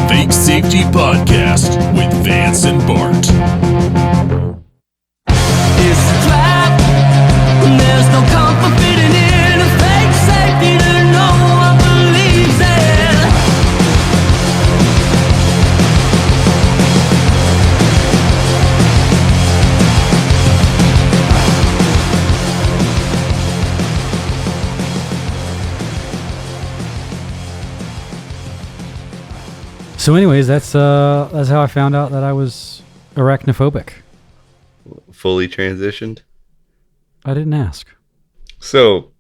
Fake Safety Podcast with Vance and Bart. It's a trap. There's no comfort fitting in a fake safety that no one believes in. So anyways, that's how I found out that I was arachnophobic. Fully transitioned. I didn't ask. So,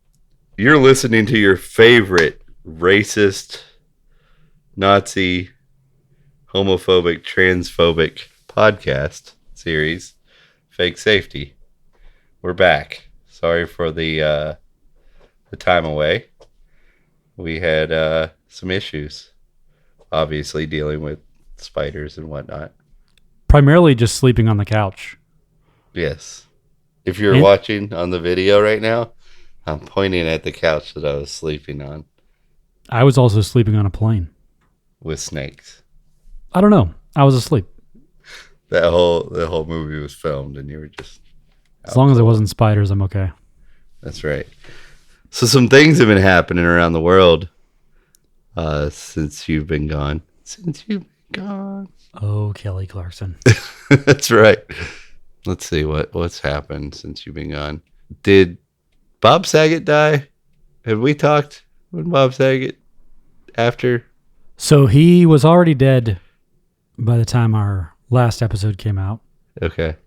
you're listening to your favorite racist, Nazi, homophobic, transphobic podcast series, Fake Safety. We're back. Sorry for the time away. We had some issues, obviously dealing with spiders and whatnot. Primarily just sleeping on the couch. Yes. If you're watching on the video right now, I'm pointing at the couch that I was sleeping on. I was also sleeping on a plane. With snakes. I don't know. I was asleep. The whole movie was filmed and you were just... As long as it wasn't spiders, I'm okay. That's right. So some things have been happening around the world since you've been gone. Oh, Kelly Clarkson. That's right. Let's see what's happened since you've been gone. Did Bob Saget die? Have we talked with Bob Saget after? So he was already dead by the time our last episode came out. Okay.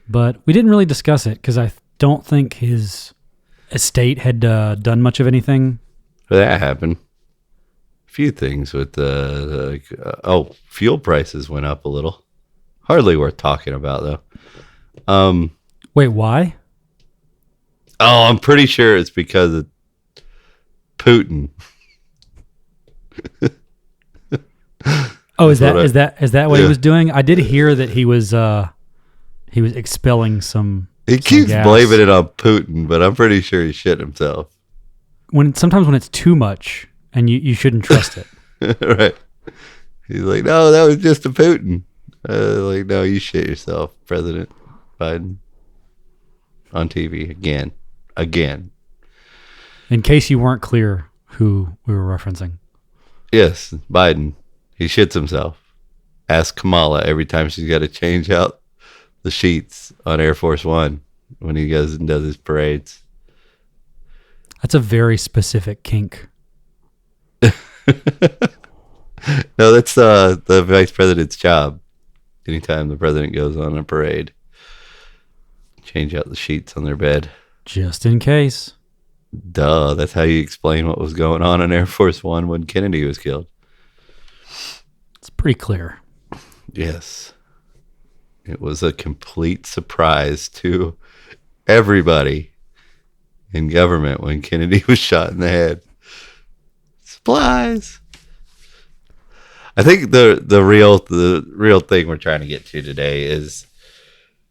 But we didn't really discuss it because I don't think his estate had done much of anything. Well, that happened. A few things with fuel prices went up a little. Hardly worth talking about though. Wait, why? Oh, I'm pretty sure it's because of Putin. Oh, is that what he was doing? I did hear that he was expelling some. He keeps blaming it on Putin, but I'm pretty sure he shit himself. Sometimes when it's too much and you shouldn't trust it. Right. He's like, no, that was just a Putin. Like, no, you shit yourself, President Biden. On TV again. In case you weren't clear who we were referencing. Yes, Biden. He shits himself. Ask Kamala every time she's got to change out the sheets on Air Force One when he goes and does his parades. That's a very specific kink. No, that's the vice president's job. Anytime the president goes on a parade, change out the sheets on their bed. Just in case. Duh, that's how you explain what was going on Air Force One when Kennedy was killed. It's pretty clear. Yes. It was a complete surprise to everybody in government when Kennedy was shot in the head. Supplies. I think the real thing we're trying to get to today is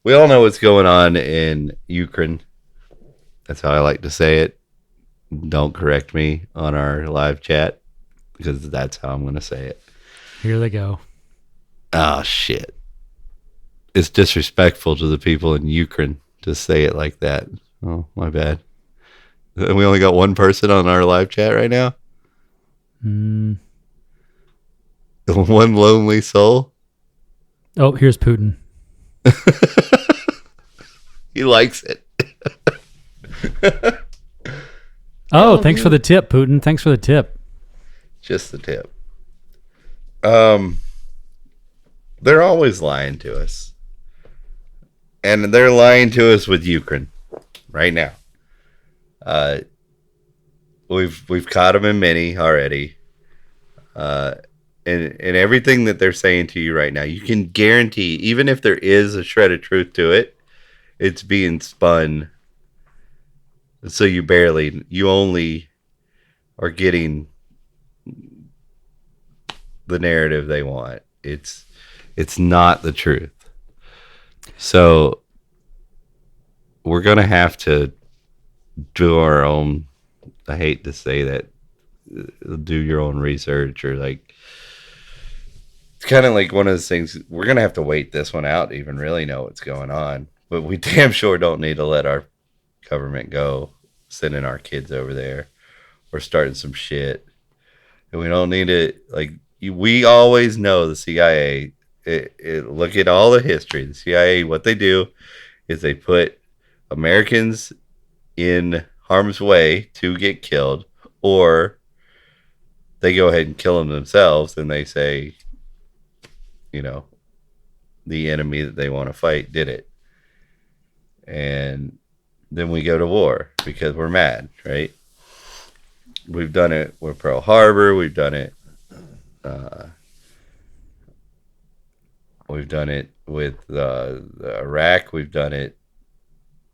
we all know what's going on in Ikraine. That's how I like to say it. Don't correct me on our live chat because that's how I'm going to say it. Here they go. Oh, shit. It's disrespectful to the people in Ukraine to say it like that. Oh, my bad. We only got one person on our live chat right now? One lonely soul? Oh, here's Putin. He likes it. Oh, thanks for the tip, Putin. Thanks for the tip. Just the tip. They're always lying to us. And they're lying to us with Ukraine right now. We've caught them in many already. And everything that they're saying to you right now, you can guarantee, even if there is a shred of truth to it, it's being spun. So you only are getting the narrative they want. It's not the truth. So we're going to have to do our own, I hate to say that, do your own research or like it's kind of like one of those things. We're gonna have to wait this one out to even really know what's going on. But we damn sure don't need to let our government go sending our kids over there or starting some shit. And we don't need it. Like we always know the CIA. Look at all the history. The CIA, what they do is they put Americans in harm's way to get killed, or they go ahead and kill them themselves, and they say, the enemy that they want to fight did it. And then we go to war because we're mad, right? We've done it with Pearl Harbor. We've done it. We've done it with Iraq. We've done it.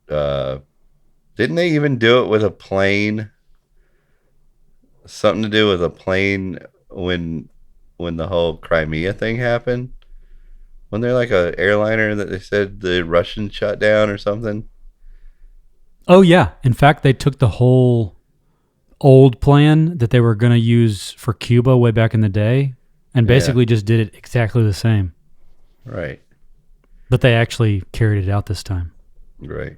Didn't they even do it with a plane? Something to do with a plane when the whole Crimea thing happened? Wasn't there like a airliner that they said the Russians shut down or something? Oh, yeah. In fact, they took the whole old plan that they were going to use for Cuba way back in the day and basically just did it exactly the same. Right. But they actually carried it out this time. Right.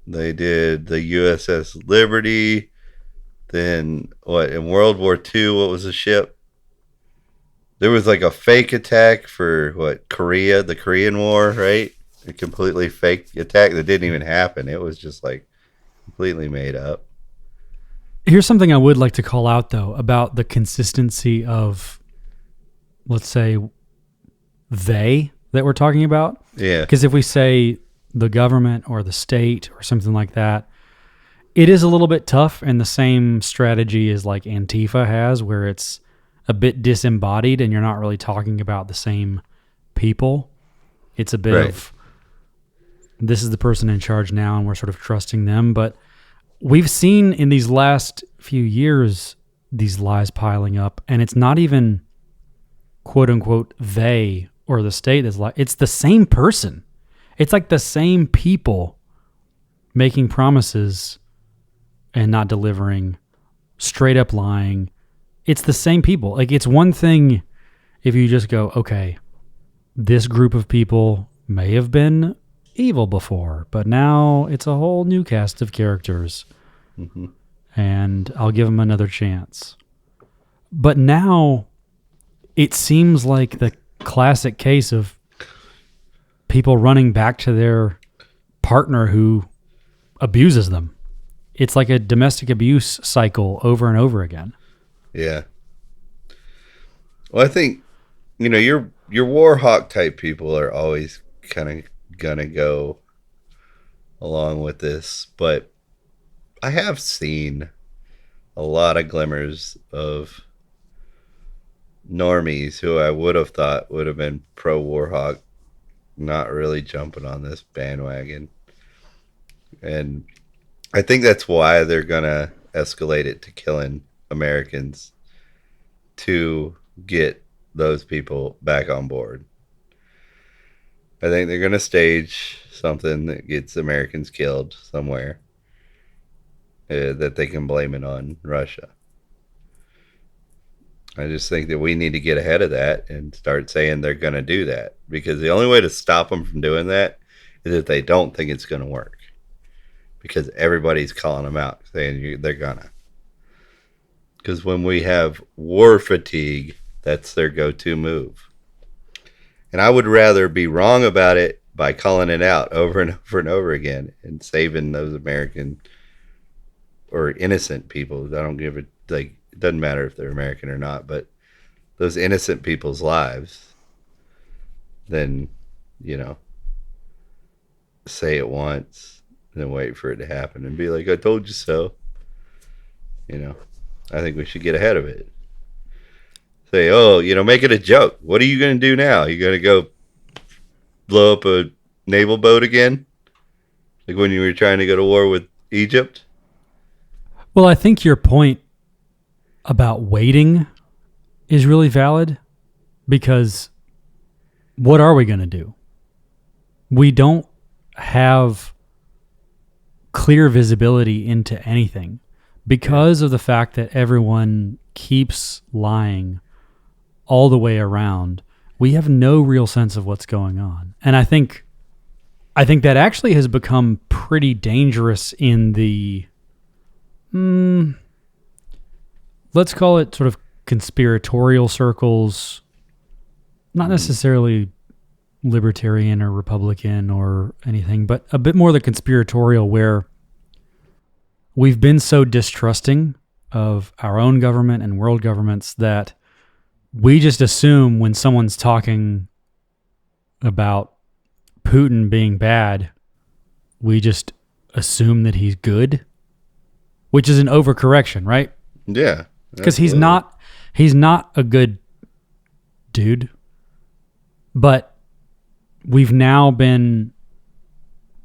They did the USS Liberty. Then, in World War II, what was the ship? There was like a fake attack for, Korea, the Korean War, right? A completely fake attack that didn't even happen. It was just like completely made up. Here's something I would like to call out, though, about the consistency of, let's say, they that we're talking about. Yeah. Because if we say the government or the state or something like that, it is a little bit tough, and the same strategy as like Antifa has, where it's a bit disembodied and you're not really talking about the same people. It's a bit of, this is the person in charge now and we're sort of trusting them. But we've seen in these last few years these lies piling up, and it's not even quote unquote they or the state that's like, it's the same person. It's like the same people making promises and not delivering, straight up lying. It's the same people. Like, it's one thing if you just go, okay, this group of people may have been evil before, but now it's a whole new cast of characters. Mm-hmm. And I'll give them another chance. But now it seems like the classic case of people running back to their partner who abuses them. It's like a domestic abuse cycle over and over again. Yeah. Well, I think, your war hawk type people are always kind of gonna go along with this, but I have seen a lot of glimmers of normies who I would have thought would have been pro war hawk, not really jumping on this bandwagon. And I think that's why they're gonna escalate it to killing Americans to get those people back on board. I think they're going to stage something that gets Americans killed somewhere that they can blame it on Russia. I just think that we need to get ahead of that and start saying they're going to do that, because the only way to stop them from doing that is if they don't think it's going to work, because everybody's calling them out saying they're gonna. Because when we have war fatigue, that's their go-to move. And I would rather be wrong about it by calling it out over and over and over again and saving those American or innocent people. I don't give it, like, it doesn't matter if they're American or not, but those innocent people's lives, then, say it once, then wait for it to happen and be like, I told you so. I think we should get ahead of it. Say, make it a joke. What are you going to do now? You going to go blow up a naval boat again? Like when you were trying to go to war with Egypt? Well, I think your point about waiting is really valid, because what are we going to do? We don't have clear visibility into anything because of the fact that everyone keeps lying all the way around, we have no real sense of what's going on. And I think that actually has become pretty dangerous in the, let's call it sort of conspiratorial circles, not necessarily libertarian or Republican or anything, but a bit more the conspiratorial, where we've been so distrusting of our own government and world governments that we just assume when someone's talking about Putin being bad, we just assume that he's good, which is an overcorrection, right? Yeah. Because he's not a good dude, but we've now been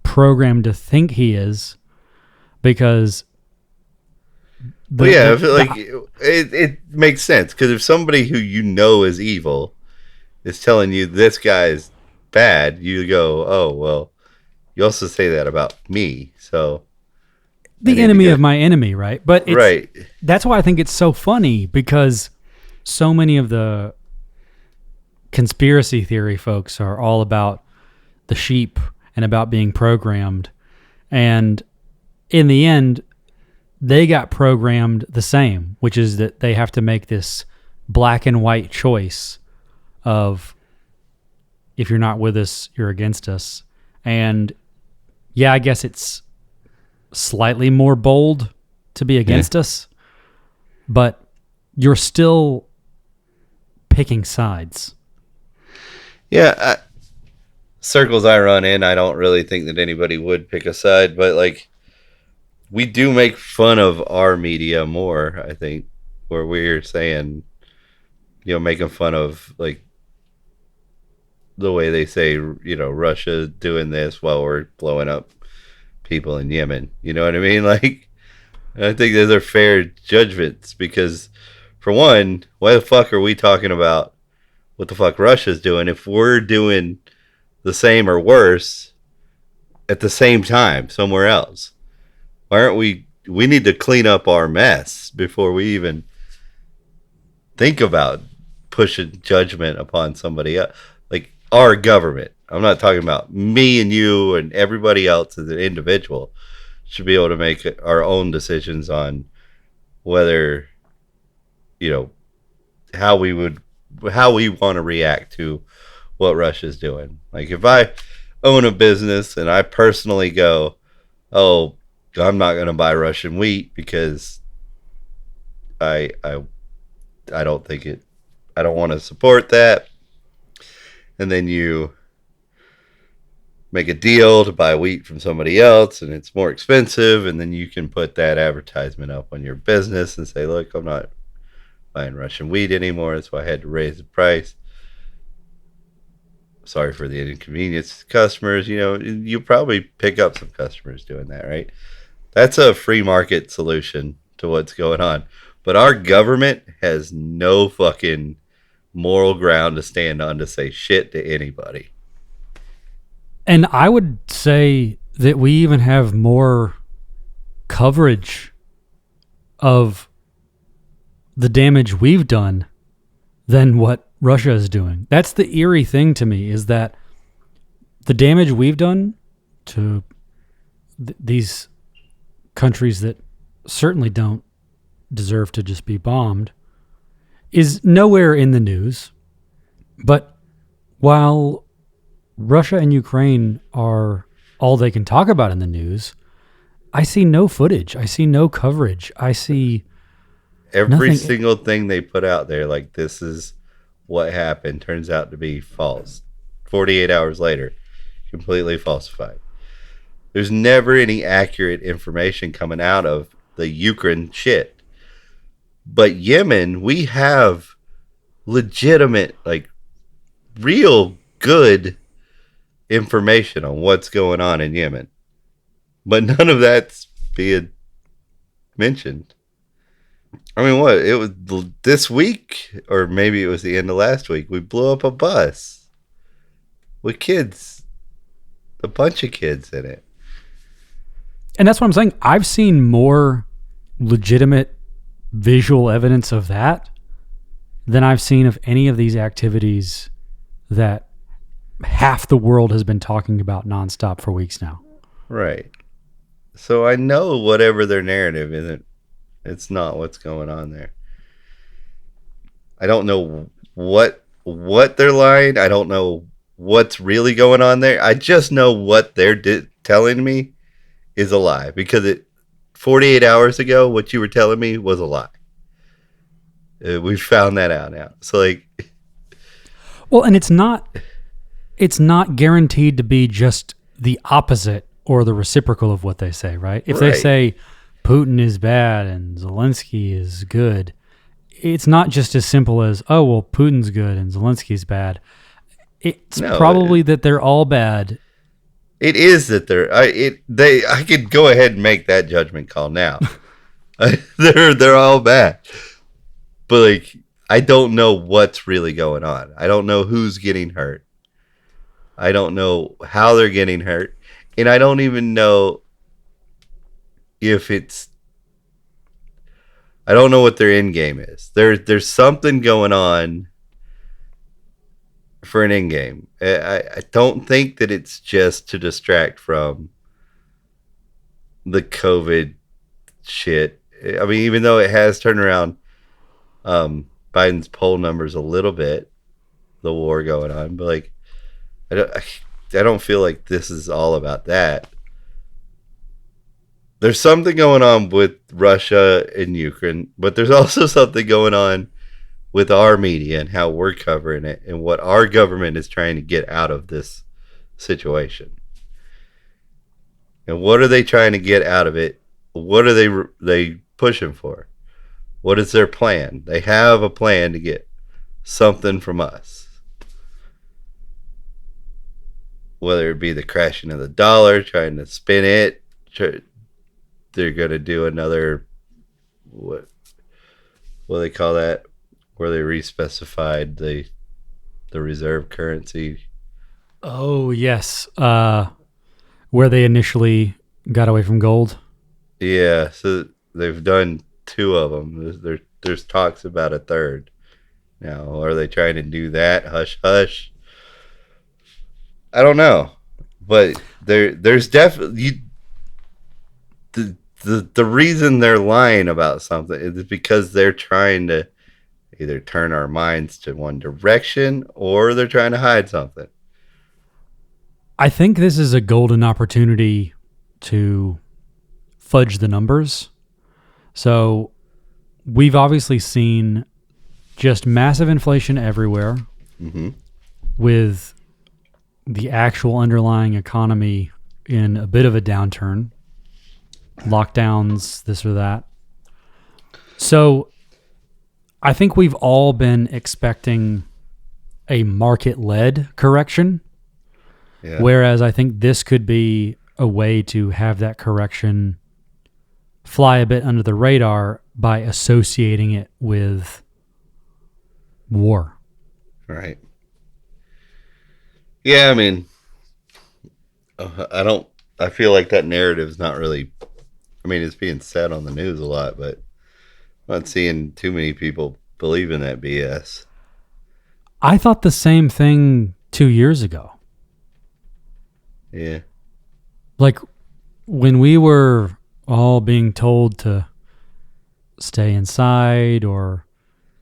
programmed to think he is, because I feel like it makes sense, because if somebody who you know is evil is telling you this guy's bad, you go, oh, well, you also say that about me, so the enemy of my enemy, right? But right. That's why I think it's so funny, because so many of the conspiracy theory folks are all about the sheep and about being programmed. And in the end, they got programmed the same, which is that they have to make this black and white choice of, if you're not with us, you're against us. And yeah, I guess it's slightly more bold to be against us, but you're still picking sides. Yeah, circles I run in, I don't really think that anybody would pick a side, but like, we do make fun of our media more, I think, where we're saying, making fun of like the way they say, Russia doing this while we're blowing up people in Yemen. You know what I mean? Like, I think those are fair judgments, because for one, why the fuck are we talking about what the fuck Russia's doing if we're doing the same or worse at the same time somewhere else? Why aren't we need to clean up our mess before we even think about pushing judgment upon somebody else. Like our government. I'm not talking about me and you and everybody else as an individual should be able to make our own decisions on whether, how we want to react to what Russia's doing. Like if I own a business and I personally go, oh, I'm not going to buy Russian wheat because I don't think I don't want to support that. And then you make a deal to buy wheat from somebody else and it's more expensive. And then you can put that advertisement up on your business and say, look, I'm not buying Russian wheat anymore. That's why I had to raise the price. Sorry for the inconvenience to customers. You probably pick up some customers doing that, right? That's a free market solution to what's going on. But our government has no fucking moral ground to stand on to say shit to anybody. And I would say that we even have more coverage of the damage we've done than what Russia is doing. That's the eerie thing to me, is that the damage we've done to these countries that certainly don't deserve to just be bombed is nowhere in the news. But while Russia and Ukraine are all they can talk about in the news, I see no footage. I see no coverage. I see every nothing. Single thing they put out there, like this is what happened, turns out to be false. 48 hours later, completely falsified. There's never any accurate information coming out of the Ukraine shit. But Yemen, we have legitimate, like, real good information on what's going on in Yemen. But none of that's being mentioned. I mean, what? It was this week, or maybe it was the end of last week, we blew up a bus with kids, a bunch of kids in it. And that's what I'm saying. I've seen more legitimate visual evidence of that than I've seen of any of these activities that half the world has been talking about nonstop for weeks now. Right. So I know whatever their narrative isn't, it's not what's going on there. I don't know what they're lying. I don't know what's really going on there. I just know what they're telling me is a lie, because 48 hours ago, what you were telling me was a lie. We found that out now. So like, well, and it's not guaranteed to be just the opposite or the reciprocal of what they say, right? If they say Putin is bad and Zelensky is good, it's not just as simple as, oh, well, Putin's good and Zelensky's bad. It's probably that they're all bad. It is that I could go ahead and make that judgment call now. They're all bad. But like, I don't know what's really going on. I don't know who's getting hurt. I don't know how they're getting hurt. And I don't even know if I don't know what their end game is. There's something going on for an end game. I don't think that it's just to distract from the COVID shit. I mean, even though it has turned around Biden's poll numbers a little bit, the war going on, but like, I don't feel like this is all about that. There's something going on with Russia and Ukraine, but there's also something going on with our media and how we're covering it and what our government is trying to get out of this situation. And what are they trying to get out of it? What are they pushing for? What is their plan? They have a plan to get something from us. Whether it be the crashing of the dollar, trying to spin it, they're going to do another, what do they call that? Where they respecified the reserve currency. Oh, yes. Where they initially got away from gold. Yeah, so they've done 2 of them. There's talks about a third. Now, are they trying to do that? Hush, hush. I don't know, but there's definitely the reason they're lying about something is because they're trying to either turn our minds to one direction or they're trying to hide something. I think this is a golden opportunity to fudge the numbers. So we've obviously seen just massive inflation everywhere, with the actual underlying economy in a bit of a downturn, lockdowns, this or that. So I think we've all been expecting a market-led correction, whereas I think this could be a way to have that correction fly a bit under the radar by associating it with war. Right. Yeah, I mean, I feel like that narrative is not really, I mean, it's being said on the news a lot, but I'm not seeing too many people believe in that BS. I thought the same thing 2 years ago. Yeah. Like when we were all being told to stay inside or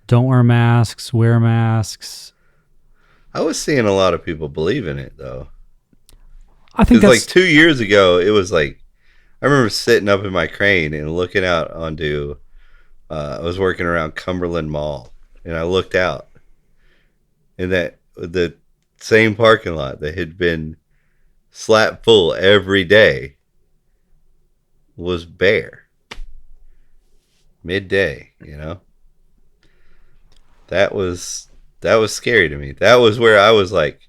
don't wear masks, wear masks. I was seeing a lot of people believe in it, though. I think that's like 2 years ago. It was like, I remember sitting up in my crane and looking out onto, I was working around Cumberland Mall, and I looked out, and that the same parking lot that had been slap full every day was bare. Midday, you know? That was scary to me. That was where I was like,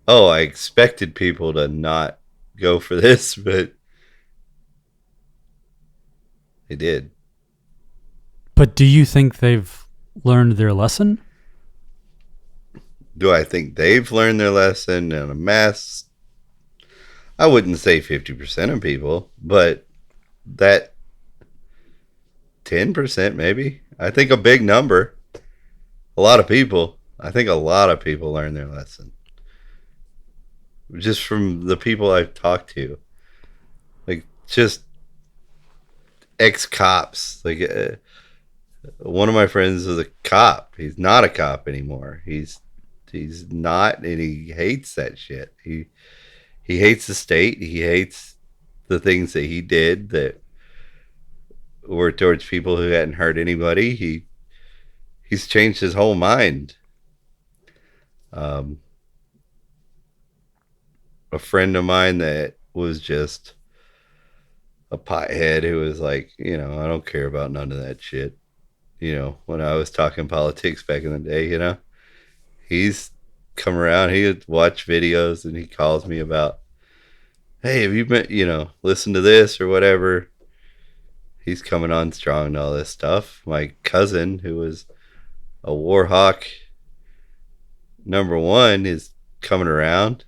oh, I expected people to not go for this, but they did. But do you think they've learned their lesson? Do I think they've learned their lesson in a mass? I wouldn't say 50% of people, but that 10% maybe. I think a big number. a lot of people, I think a lot of people learn their lesson just from the people I've talked to, like just ex cops. Like one of my friends is a cop. He's not a cop anymore. He's not, and he hates that shit. He hates the state. He hates the things that he did that were towards people who hadn't hurt anybody. He's changed his whole mind. Um, a friend of mine that was just a pothead who was like, I don't care about none of that shit. When I was talking politics back in the day, he's come around. He would watch videos and he calls me about, hey, have you been, listen to this or whatever. He's coming on strong and all this stuff. My cousin, who was a war hawk #1, is coming around.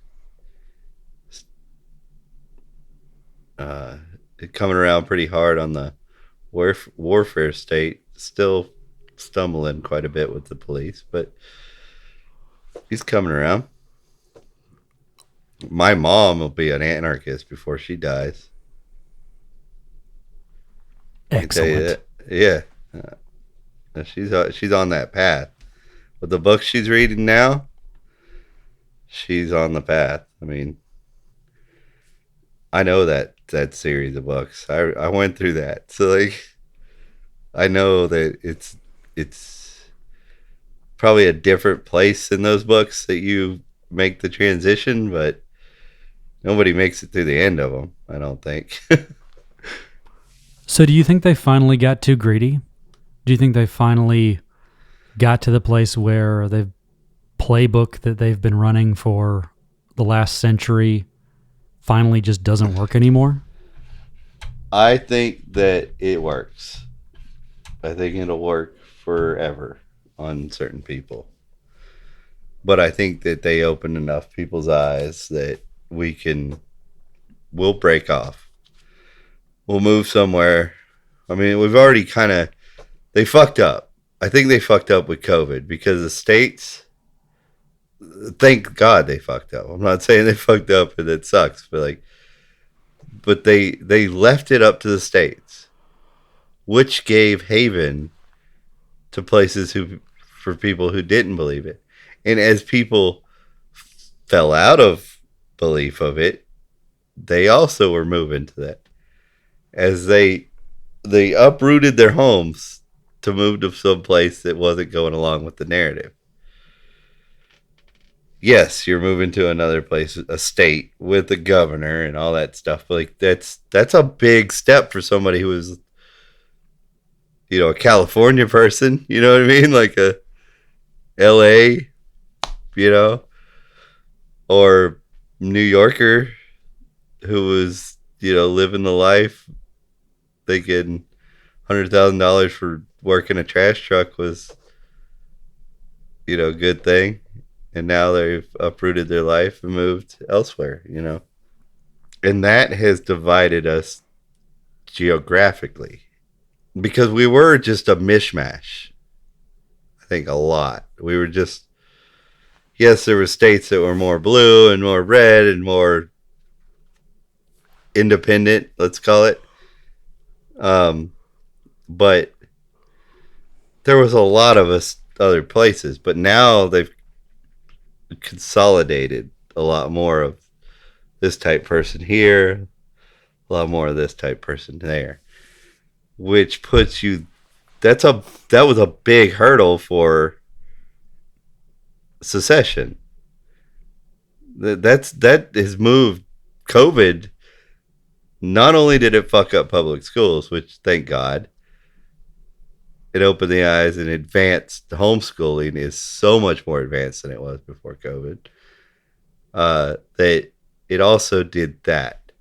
Coming around pretty hard on the warfare state. Still stumbling quite a bit with the police, but he's coming around. My mom will be an anarchist before she dies. I can tell you Excellent. that. Yeah. She's on that path. With the books she's reading now, she's on the path. I mean, I know that series of books. I went through that. So like I know that it's probably a different place in those books that you make the transition, but nobody makes it through the end of them, I don't think. So do you think they finally got too greedy? Do you think they finally got to the place where the playbook that they've been running for the last century finally just doesn't work anymore? I think that it works. I think it'll work forever on certain people. But I think that they open enough people's eyes that we'll break off. We'll move somewhere. I mean, we've already they fucked up. I think they fucked up with COVID because the states, thank God they fucked up. I'm not saying they fucked up and it sucks, but they left it up to the states, which gave haven to places for people who didn't believe it. And as people fell out of belief of it, they also were moving to that. As they uprooted their homes to move to some place that wasn't going along with the narrative. Yes, you're moving to another place, a state with a governor and all that stuff. But like that's a big step for somebody who is, a California person. You know what I mean? Like a L.A. Or New Yorker who was living the life, thinking $100,000 for working a trash truck was a good thing. And now they've uprooted their life and moved elsewhere, And that has divided us geographically because we were just a mishmash. I think a lot. We were just, yes, there were states that were more blue and more red and more independent, let's call it. But there was a lot of us other places, but now they've consolidated a lot more of this type person here, a lot more of this type person there, which puts you, that was a big hurdle for secession. That has moved. COVID, not only did it fuck up public schools, which thank God, it opened the eyes and advanced. Homeschooling is so much more advanced than it was before COVID. That it also did that.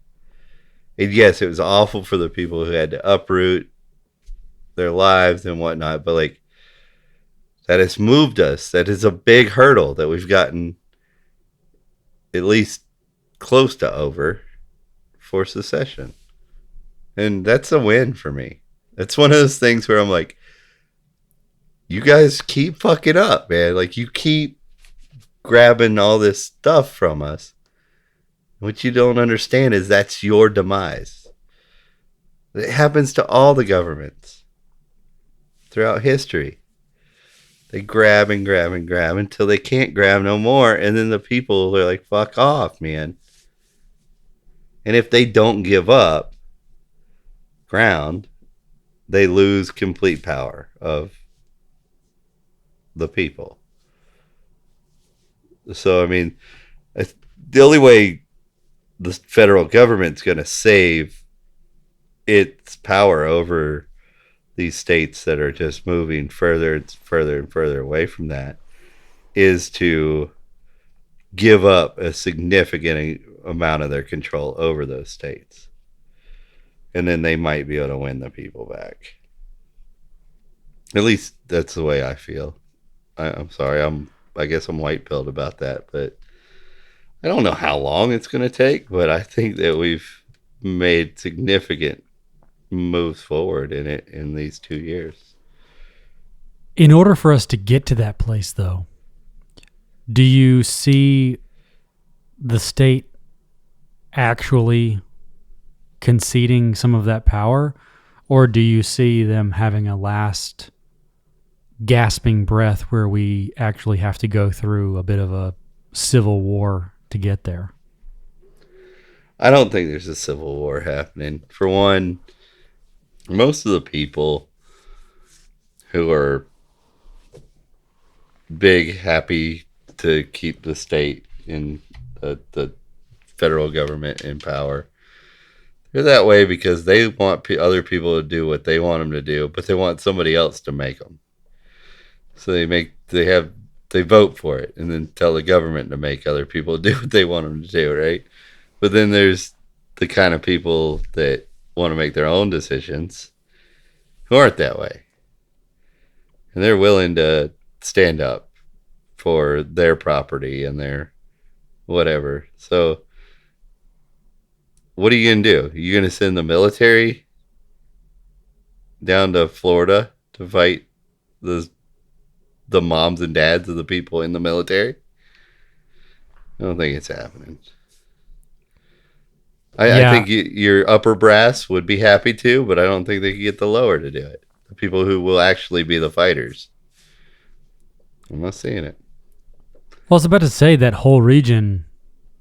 And yes, it was awful for the people who had to uproot their lives and whatnot, but like that has moved us. That is a big hurdle that we've gotten at least close to over for secession. And that's a win for me. It's one of those things where I'm like, you guys keep fucking up, man. Like, you keep grabbing all this stuff from us. What you don't understand is that's your demise. It happens to all the governments throughout history. They grab and grab and grab until they can't grab no more. And then the people are like, fuck off, man. And if they don't give up ground, they lose complete power of the people. So, I mean, the only way the federal government's going to save its power over these states that are just moving further and further and further away from that is to give up a significant amount of their control over those states. And then they might be able to win the people back. At least that's the way I feel. I'm sorry. I guess I'm white-pilled about that, but I don't know how long it's going to take, but I think that we've made significant moves forward in it in these 2 years. In order for us to get to that place, though, do you see the state actually conceding some of that power, or do you see them having a last gasping breath where we actually have to go through a bit of a civil war to get there? I don't think there's a civil war happening. For one, most of the people who are big, happy to keep the state in the federal government in power, they're that way because they want other people to do what they want them to do, but they want somebody else to make them. So they vote for it and then tell the government to make other people do what they want them to do, right? But then there's the kind of people that want to make their own decisions who aren't that way. And they're willing to stand up for their property and their whatever. So what are you going to do? Are you going to send the military down to Florida to fight the moms and dads of the people in the military? I don't think it's happening. I think your upper brass would be happy to, but I don't think they could get the lower to do it. The people who will actually be the fighters. I'm not seeing it. Well, I was about to say that whole region,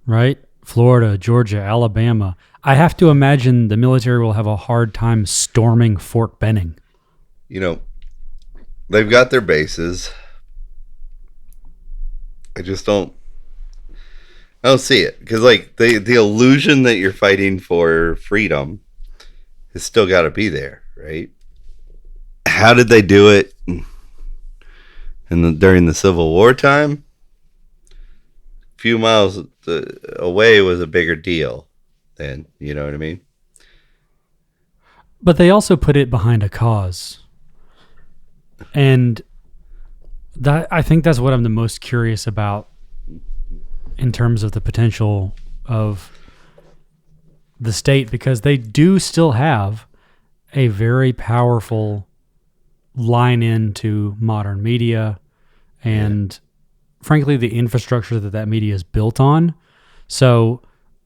right? Florida, Georgia, Alabama. I have to imagine the military will have a hard time storming Fort Benning. You know, they've got their bases. I don't see it because, like, the illusion that you're fighting for freedom has still got to be there, right? How did they do it during the Civil War time? A few miles away was a bigger deal then, you know what I mean? But they also put it behind a cause. And I think that's what I'm the most curious about in terms of the potential of the state, because they do still have a very powerful line into modern media and frankly the infrastructure that media is built on. So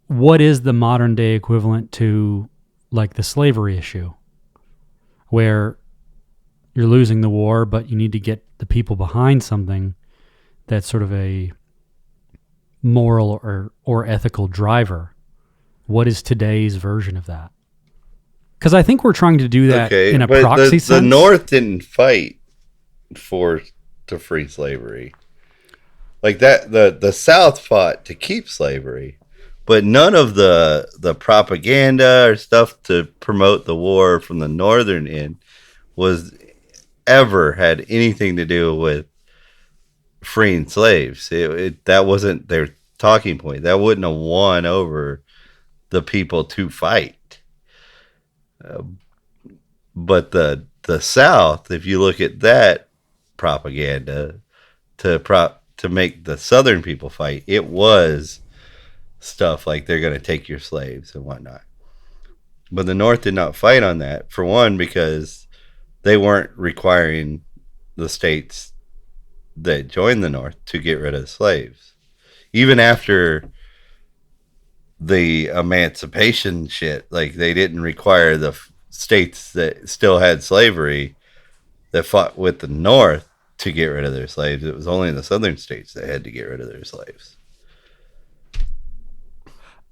what is the modern day equivalent to like the slavery issue where you're losing the war, but you need to get the people behind something that's sort of a moral or ethical driver? What is today's version of that? Because I think we're trying to do that in a proxy sense. The North didn't fight to free slavery. Like that, the South fought to keep slavery, but none of the propaganda or stuff to promote the war from the Northern end was ever had anything to do with freeing slaves. That wasn't their talking point. That wouldn't have won over the people to fight. But the South, if you look at that propaganda to make the Southern people fight, it was stuff like they're going to take your slaves and whatnot. But the North did not fight on that, for one, because they weren't requiring the states that joined the North to get rid of slaves. Even after the emancipation shit, like they didn't require the states that still had slavery that fought with the North to get rid of their slaves. It was only the southern states that had to get rid of their slaves.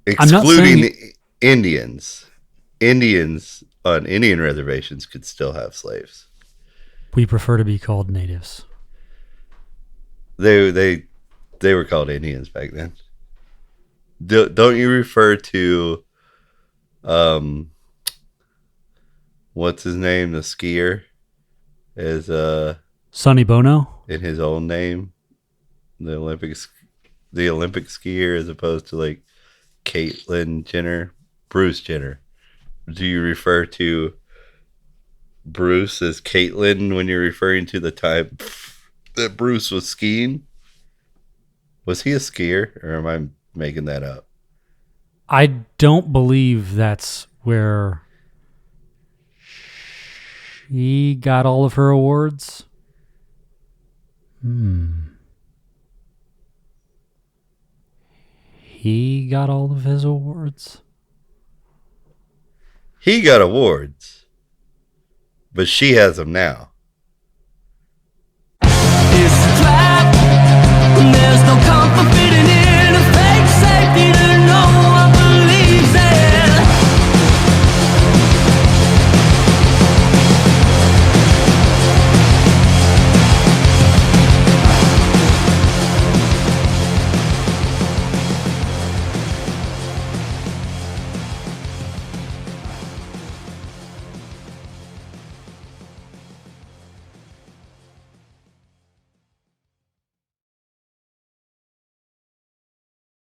Excluding Indians. Indians on Indian reservations could still have slaves. We prefer to be called natives. They were called Indians back then. Don't you refer to what's his name, the skier, as Sonny Bono? in his own name, the Olympic skier, as opposed to like Caitlyn Jenner, Bruce Jenner. Do you refer to Bruce as Caitlyn when you're referring to the time that Bruce was skiing? Was he a skier, or am I making that up? I don't believe that's where she got all of her awards. He got all of his awards? He got awards, but she has them now.